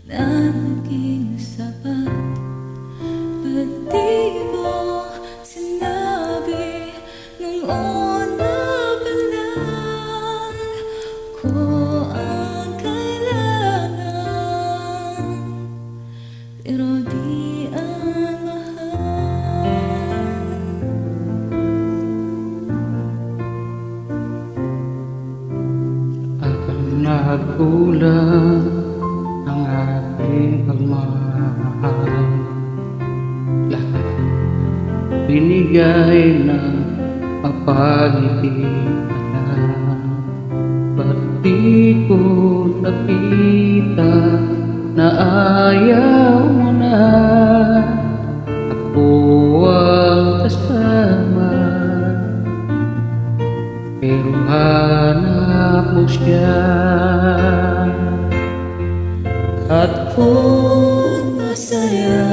na naging sapat. Ba't di mo sinabi nung una pa lang ko ang kailangan, pero di ang mahal. Akang nagkulang ang aking pagmamahal. Lahat binigay na mapangiti ka na. Ba't di ko nakita na ayaw mo na? Ako ang kasama, pero hanap mo siya. At kung masaya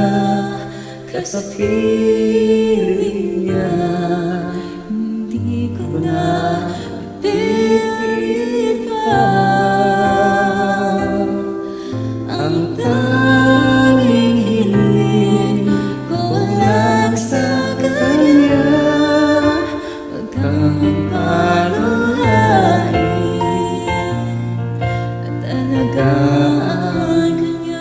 ka sa piling niya, hindi ko na pipilit pa. Ang tanging hiling ko lang sa kanya, wag kang paluhain at alagaan kanya.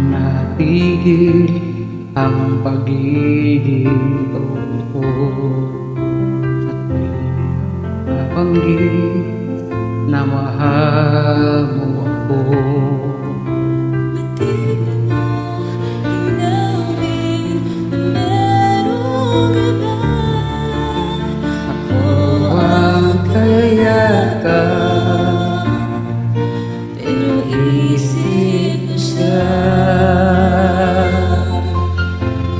Natigil ang pagiging totoo sa tuwing nabanggit na mahal mo ako. Ba't di mo inamin na meron ka ba? Ako ang kayakan, Pero isip mo siya.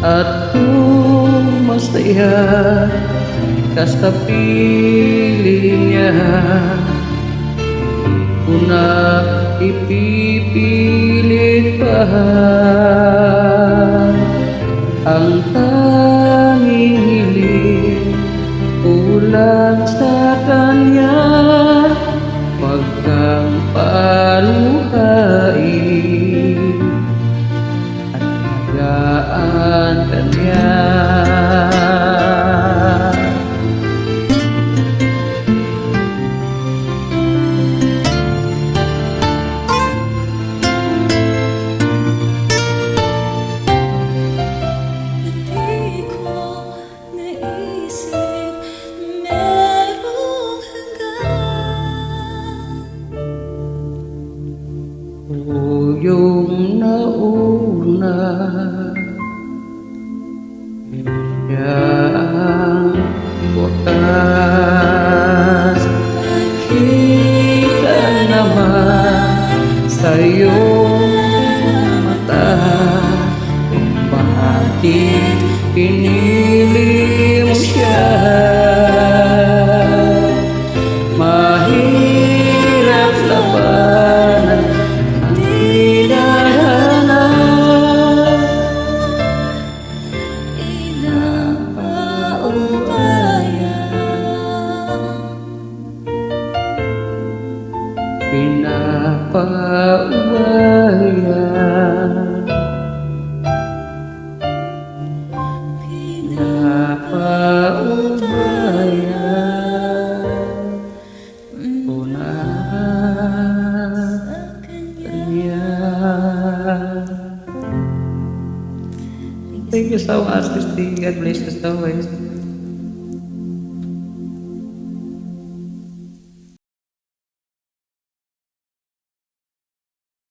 at kung masaya ka sa piling niya, ko na ipipilit pa. Ang tanging hiling ulan sa kanya, wag kang paluhain at alagaan kanya. Di ko naisip na merong hanggan. O yung nauna, siya ang wakas. Nakita naman sa iyong mata kung bakit pinili mo siya. Mahirap labanan ang tinahanap, pinapaubayan, pinapaubayan ko na kanya. Thank you so much, Christy. God bless us always.